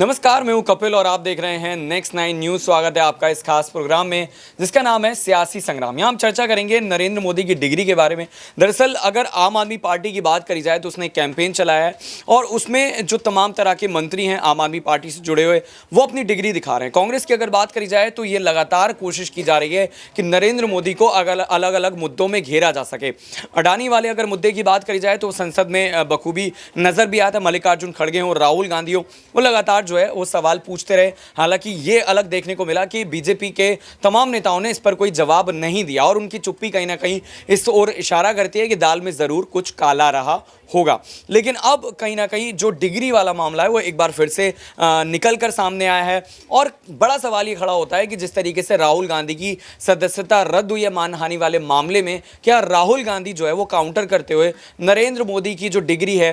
नमस्कार, मैं हूं कपिल और आप देख रहे हैं नेक्स्ट 9 न्यूज़। स्वागत है आपका इस खास प्रोग्राम में जिसका नाम है सियासी संग्राम। यहाँ हम चर्चा करेंगे नरेंद्र मोदी की डिग्री के बारे में। दरअसल अगर आम आदमी पार्टी की बात करी जाए तो उसने एक कैंपेन चलाया है और उसमें जो तमाम तरह के मंत्री हैं आम आदमी पार्टी से जुड़े हुए, वो अपनी डिग्री दिखा रहे हैं। कांग्रेस की अगर बात करी जाए तो ये लगातार कोशिश की जा रही है कि नरेंद्र मोदी को अलग अलग मुद्दों में घेरा जा सके। अडानी वाले अगर मुद्दे की बात करी जाए तो संसद में बखूबी नजर भी आया था। मल्लिकार्जुन खड़गे हो, राहुल गांधी हो, वो लगातार जो है वो सवाल पूछते रहे। हालांकि ये अलग देखने को मिला कि बीजेपी के तमाम नेताओं ने इस पर कोई जवाब नहीं दिया और उनकी चुप्पी कहीं ना कहीं इस ओर इशारा करती है कि दाल में जरूर कुछ काला रहा होगा। लेकिन अब कहीं ना कहीं जो डिग्री वाला मामला है वो एक बार फिर से निकल कर सामने आया है और बड़ा सवाल ये खड़ा होता है कि जिस तरीके से राहुल गांधी की सदस्यता रद्द हुई है मानहानि वाले मामले में, क्या राहुल गांधी जो है वो काउंटर करते हुए नरेंद्र मोदी की जो डिग्री है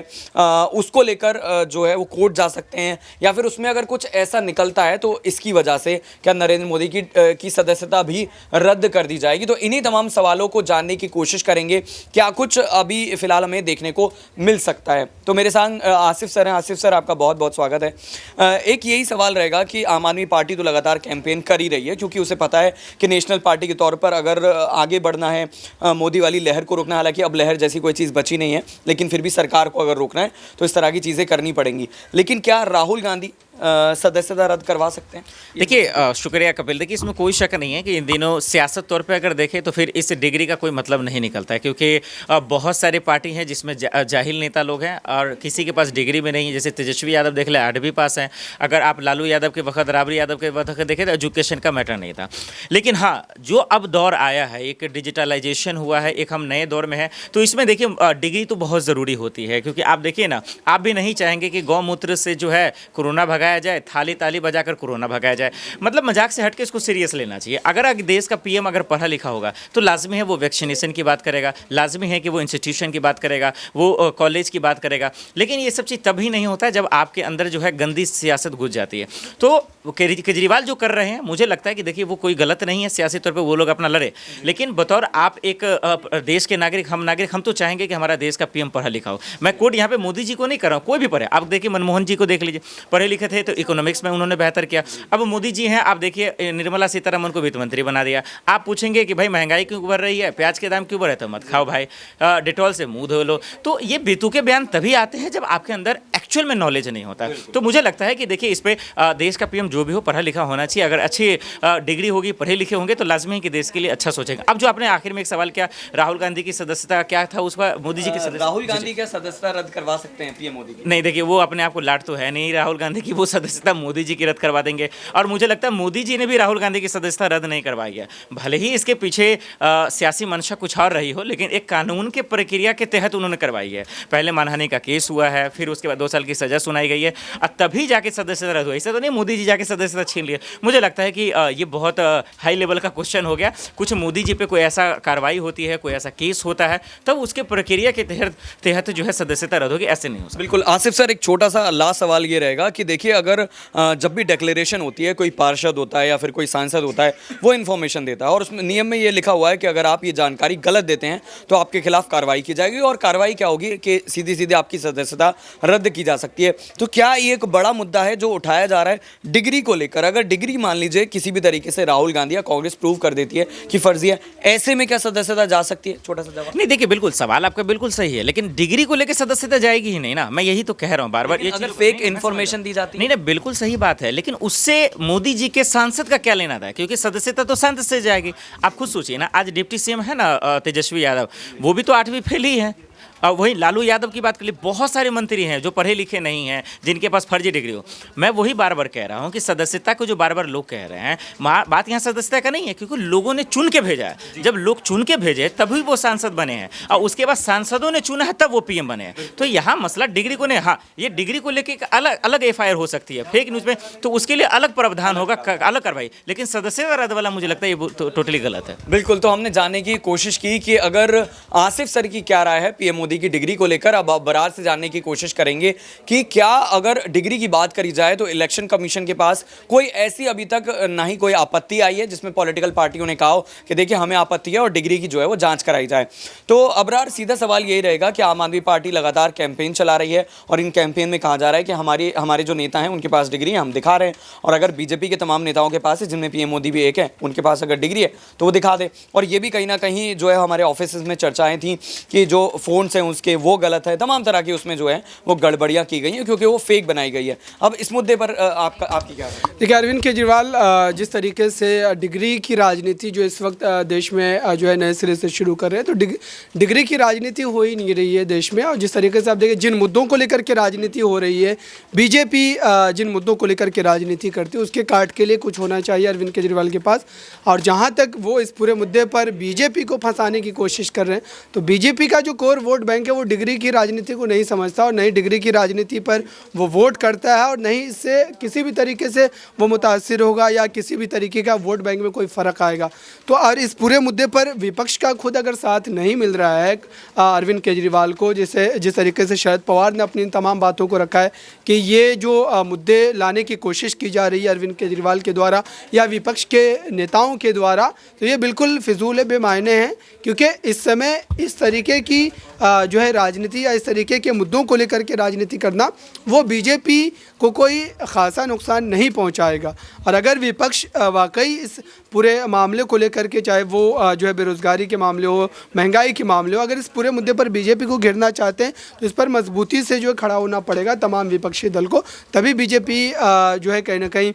उसको लेकर जो है वो कोर्ट जा सकते हैं, या फिर उसमें अगर कुछ ऐसा निकलता है तो इसकी वजह से क्या नरेंद्र मोदी की सदस्यता भी रद्द कर दी जाएगी। तो इन्हीं तमाम सवालों को जानने की कोशिश करेंगे, क्या कुछ अभी फिलहाल हमें देखने को मिल सकता है। तो मेरे साथ आसिफ सर हैं। आसिफ सर, आपका बहुत बहुत स्वागत है। एक यही सवाल रहेगा कि आम आदमी पार्टी तो लगातार कैंपेन कर ही रही है क्योंकि उसे पता है कि नेशनल पार्टी के तौर पर अगर आगे बढ़ना है, मोदी वाली लहर को रोकना, हालांकि अब लहर जैसी कोई चीज़ बची नहीं है, लेकिन फिर भी सरकार को अगर रोकना है तो इस तरह की चीज़ें करनी पड़ेंगी। लेकिन क्या राहुल गांधी सदस्यता रद्द करवा सकते हैं? देखिए, शुक्रिया कपिल। देखिए, इसमें कोई शक नहीं है कि इन दिनों सियासत तौर पे अगर देखें तो फिर इस डिग्री का कोई मतलब नहीं निकलता है, क्योंकि बहुत सारी पार्टी हैं जिसमें जाहिल नेता लोग हैं और किसी के पास डिग्री भी नहीं है। जैसे तेजस्वी यादव देख ले, 8वीं पास हैं। अगर आप लालू यादव के वक्त, राबड़ी यादव के वक्त देखें तो एजुकेशन का मैटर नहीं था। लेकिन हाँ, जो अब दौर आया है, एक डिजिटलाइजेशन हुआ है, एक हम नए दौर में है, तो इसमें देखिए डिग्री तो बहुत ज़रूरी होती है। क्योंकि आप देखिए ना, आप भी नहीं चाहेंगे कि गौमूत्र से जो है कोरोना भगाया जाए, थाली ताली बजाकर कोरोना भगाया जाए। मतलब मजाक से हटके इसको सीरियस लेना चाहिए। अगर देश का पीएम अगर पढ़ा लिखा होगा तो लाजमी है वो वैक्सीनेशन की बात करेगा, लाजमी है कि वो इंस्टीट्यूशन की बात करेगा, वो कॉलेज की बात करेगा। लेकिन ये सब चीज़ तभी नहीं होता है जब आपके अंदर जो है गंदी सियासत घुस जाती है। तो केजरीवाल जो कर रहे हैं, मुझे लगता है कि देखिए वो कोई गलत नहीं है, सियासी तौर पर वो लोग अपना लड़े। लेकिन बतौर आप एक देश के नागरिक, हम तो चाहेंगे कि हमारा देश का पीएम पढ़ा लिखा हो। मैं कोड यहाँ पे मोदी जी को नहीं कर रहा हूँ, कोई भी पढ़े। आप देखिए मनमोहन जी को देख लीजिए, पढ़े लिखे थे तो इकोनॉमिक्स में उन्होंने बेहतर किया। अब मोदी जी हैं, आप देखिए निर्मला सीतारमण को वित्त मंत्री बना दिया। आप पूछेंगे कि भाई महंगाई क्यों बढ़ रही है, प्याज के दाम क्यों बढ़े, तो मत खाओ भाई, डिटॉल से मुंह धो लो। तो ये बेतुके बयान तभी आते हैं जब आपके अंदर एक्चुअल में नॉलेज नहीं होता। तो मुझे लगता है कि देखिए इस पे देश का पीएम जो भी हो पढ़ा लिखा होना चाहिए। अगर अच्छी डिग्री होगी, पढ़े लिखे होंगे तो लाजमी है कि देश के लिए अच्छा सोचेंगे। अब जो आपने आखिर में एक सवाल किया, राहुल गांधी की सदस्यता क्या था, उस पर मोदी जी की सदस्यता, राहुल गांधी क्या सदस्यता रद्द करवा सकते हैं पीएम मोदी की? नहीं, देखिए वो अपने आप को लाट तो है नहीं राहुल गांधी की, वो सदस्यता मोदी जी की रद्द करवा देंगे। और मुझे लगता है मोदी जी ने भी राहुल गांधी की सदस्यता रद्द नहीं करवाई है। भले ही इसके पीछे सियासी मंशा कुछ और रही हो, लेकिन एक कानून के प्रक्रिया के तहत उन्होंने करवाई है। पहले मानहानि का केस हुआ है, फिर उसके बाद 2 साल की सजा सुनाई गई है और तभी जाके सदस्यता रद्द हुई। ऐसा तो नहीं मोदी जी जाके सदस्यता छीन लिए। मुझे लगता है कि ये बहुत हाई लेवल का क्वेश्चन हो गया। कुछ मोदी जी पे कोई ऐसा कार्रवाई होती है, कोई ऐसा केस होता है, तब उसके प्रक्रिया के तहत जो है सदस्यता रद्द होगी, ऐसे नहीं हो सकता। बिल्कुल। आसिफ सर, एक छोटा सा लास्ट सवाल ये रहेगा कि देखिए अगर जब भी डिक्लेरेशन होती है, कोई पार्षद होता है या फिर कोई सांसद होता है, वो इन्फॉर्मेशन देता है और उसमें नियम में ये लिखा हुआ है कि अगर आप ये जानकारी गलत देते हैं तो आपके खिलाफ कार्रवाई की जाएगी और कार्रवाई क्या होगी कि सीधी सीधी आपकी सदस्यता रद्द की जा सकती है। तो क्या ये एक बड़ा मुद्दा है जो उठाया जा रहा है डिग्री को लेकर? अगर डिग्री मान लीजिए किसी भी तरीके से राहुल गांधी या कांग्रेस प्रूव कर देती है कि फर्जी है, ऐसे में क्या सदस्यता जा सकती है? छोटा सा जवाब। नहीं, देखिए बिल्कुल सवाल आपका बिल्कुल सही है, लेकिन डिग्री को लेकर सदस्यता जाएगी ही नहीं ना। मैं यही तो कह रहा हूँ बार बार। ये अगर फेक इन्फॉर्मेशन दी जाती है, नहीं, बिल्कुल सही बात है, लेकिन उससे मोदी जी के सांसद का क्या लेना था? क्योंकि सदस्यता तो सांसद से जाएगी। आप खुद सोचिए ना, आज डिप्टी सीएम है ना तेजस्वी यादव, वो भी तो 8वीं फेल ही है। और वही लालू यादव की बात कर ली, बहुत सारे मंत्री हैं जो पढ़े लिखे नहीं हैं, जिनके पास फर्जी डिग्री हो। मैं वही बार बार कह रहा हूं कि सदस्यता को जो बार बार लोग कह रहे हैं, बात यहाँ सदस्यता का नहीं है, क्योंकि लोगों ने चुन के भेजा है। जब लोग चुन के भेजे तभी वो सांसद बने हैं और उसके बाद सांसदों ने चुना है तब वो पीएम बने हैं। तो यहाँ मसला डिग्री को नहीं। हाँ, ये डिग्री को लेकर अलग अलग FIR हो सकती है फेक न्यूज़ में, तो उसके लिए अलग प्रावधान होगा, अलग कार्रवाई। लेकिन सदस्यता रद्द वाला मुझे लगता है ये टोटली गलत है। बिल्कुल। तो हमने जानने की कोशिश की कि अगर आसिफ सर की क्या राय है पीएम मोदी मोदी की डिग्री को लेकर अब बरार से जानने की कोशिश करेंगे कि क्या अगर डिग्री की बात करी जाए तो इलेक्शन कमीशन के पास कोई ऐसी अभी तक ना ही कोई आपत्ति आई है जिसमें पॉलिटिकल पार्टियों ने कहा हो कि देखिए हमें आपत्ति है और डिग्री की जो है वो जांच कराई जाए। तो अबरार सीधा सवाल यही रहेगा कि आम आदमी पार्टी लगातार कैंपेन चला रही है और इन कैंपेन में कहा जा रहा है कि हमारे जो नेता हैं उनके पास डिग्री है, हम दिखा रहे हैं, और अगर बीजेपी के तमाम नेताओं के पास है जिनमें पीएम मोदी भी एक है, उनके पास अगर डिग्री है तो वो दिखा दे। और ये भी कहीं ना कहीं जो है हमारे ऑफिस में चर्चाएं थी कि जो फोन्स हैं उसके वो गलत है, तमाम तरह की उसमें जो है वो गड़बड़ियां की गई हैं क्योंकि वो फेक बनाई गई है। अब इस मुद्दे पर आपकी क्या राय है? देखिए, अरविंद केजरीवाल जिस तरीके से डिग्री की राजनीति जो इस वक्त देश में जो है नए सिरे से शुरू कर रहे हैं, तो डिग्री की राजनीति हो ही नहीं रही है देश में। और जिस तरीके से आप देखिए जिन मुद्दों को लेकर के राजनीति हो रही है, बीजेपी जिन मुद्दों को लेकर के राजनीति करती है उसके काट के लिए कुछ होना चाहिए अरविंद केजरीवाल के पास। और जहाँ तक वो इस पूरे मुद्दे पर बीजेपी को फंसाने की कोशिश कर रहे हैं, तो बीजेपी का जो कोर वोट बैंक है वो डिग्री की राजनीति को नहीं समझता और नहीं डिग्री की राजनीति पर वो वोट करता है और नहीं इससे किसी भी तरीके से वो मुतासिर होगा या किसी भी तरीके का वोट बैंक में कोई फ़र्क आएगा। तो और इस पूरे मुद्दे पर विपक्ष का खुद अगर साथ नहीं मिल रहा है अरविंद केजरीवाल को, जिस तरीके से शरद पवार ने अपनी तमाम बातों को रखा है कि ये जो मुद्दे लाने की कोशिश की जा रही है अरविंद केजरीवाल के द्वारा या विपक्ष के नेताओं के द्वारा, तो ये बिल्कुल फिजूल बेमायने हैं। क्योंकि इस समय इस तरीके की जो है राजनीति या इस तरीके के मुद्दों को लेकर के राजनीति करना वो बीजेपी को कोई ख़ासा नुकसान नहीं पहुंचाएगा। और अगर विपक्ष वाकई इस पूरे मामले को लेकर के, चाहे वो जो है बेरोज़गारी के मामले हो, महंगाई के मामले हो, अगर इस पूरे मुद्दे पर बीजेपी को घेरना चाहते हैं तो इस पर मजबूती से जो है खड़ा होना पड़ेगा तमाम विपक्षी दल को, तभी बीजेपी जो है कहीं ना कहीं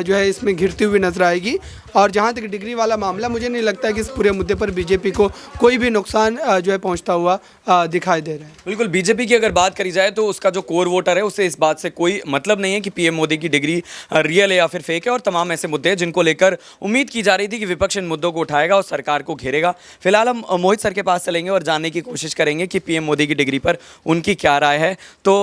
जो है इसमें घिरती हुई नजर आएगी। और जहाँ तक डिग्री वाला मामला, मुझे नहीं लगता है कि इस पूरे मुद्दे पर बीजेपी को कोई भी नुकसान जो है पहुँचता हुआ दिखाई दे रहा है। बिल्कुल, बीजेपी की अगर बात करी जाए तो उसका जो कोर वोटर है उसे इस बात से कोई मतलब नहीं है कि पीएम मोदी की डिग्री रियल है या फिर फेक है, और तमाम ऐसे मुद्दे हैं जिनको लेकर उम्मीद की जा रही थी कि विपक्ष इन मुद्दों को उठाएगा और सरकार को घेरेगा। फिलहाल हम मोहित सर के पास चलेंगे और जानने की कोशिश करेंगे कि पीएम मोदी की डिग्री पर उनकी क्या राय है। तो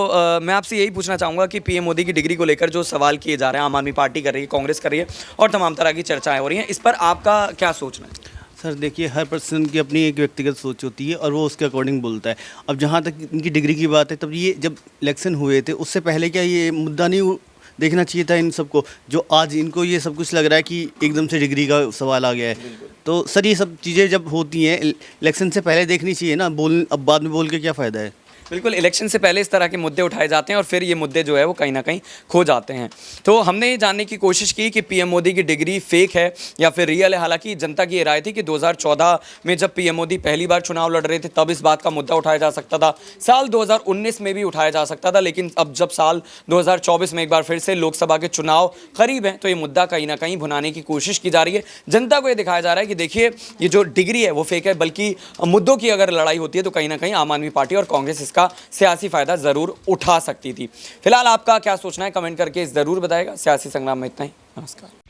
मैं आपसे यही पूछना चाहूँगा कि पीएम मोदी की डिग्री को लेकर जो सवाल किए जा रहे हैं, आम आदमी पार्टी कर रही है, कांग्रेस कर रही है और तमाम तरह की चर्चाएँ हो रही हैं, इस पर आपका क्या सोचना है? सर देखिए, हर पर्सन की अपनी एक व्यक्तिगत सोच होती है और वो उसके अकॉर्डिंग बोलता है। अब जहाँ तक इनकी डिग्री की बात है, तब ये जब इलेक्शन हुए थे उससे पहले क्या ये मुद्दा नहीं देखना चाहिए था इन सबको, जो आज इनको ये सब कुछ लग रहा है कि एकदम से डिग्री का सवाल आ गया है। तो सर ये सब चीज़ें जब होती हैं इलेक्शन से पहले देखनी चाहिए ना, अब बाद में बोल के क्या फ़ायदा है। बिल्कुल, इलेक्शन से पहले इस तरह के मुद्दे उठाए जाते हैं और फिर ये मुद्दे जो है वो कहीं ना कहीं खो जाते हैं। तो हमने ये जानने की कोशिश की कि पीएम मोदी की डिग्री फेक है या फिर रियल है। हालांकि जनता की ये राय थी कि 2014 में जब पीएम मोदी पहली बार चुनाव लड़ रहे थे तब इस बात का मुद्दा उठाया जा सकता था, साल 2019 में भी उठाया जा सकता था, लेकिन अब जब साल 2024 में एक बार फिर से लोकसभा के चुनाव करीब हैं तो ये मुद्दा कहीं ना कहीं भुनाने की कोशिश की जा रही है। जनता को ये दिखाया जा रहा है कि देखिए ये जो डिग्री है वो फेक है, बल्कि मुद्दों की अगर लड़ाई होती है तो कहीं ना कहीं आम आदमी पार्टी और कांग्रेस इसका सियासी फायदा जरूर उठा सकती थी। फिलहाल आपका क्या सोचना है कमेंट करके ज़रूर बताएगा। सियासी संग्राम में इतना ही, नमस्कार।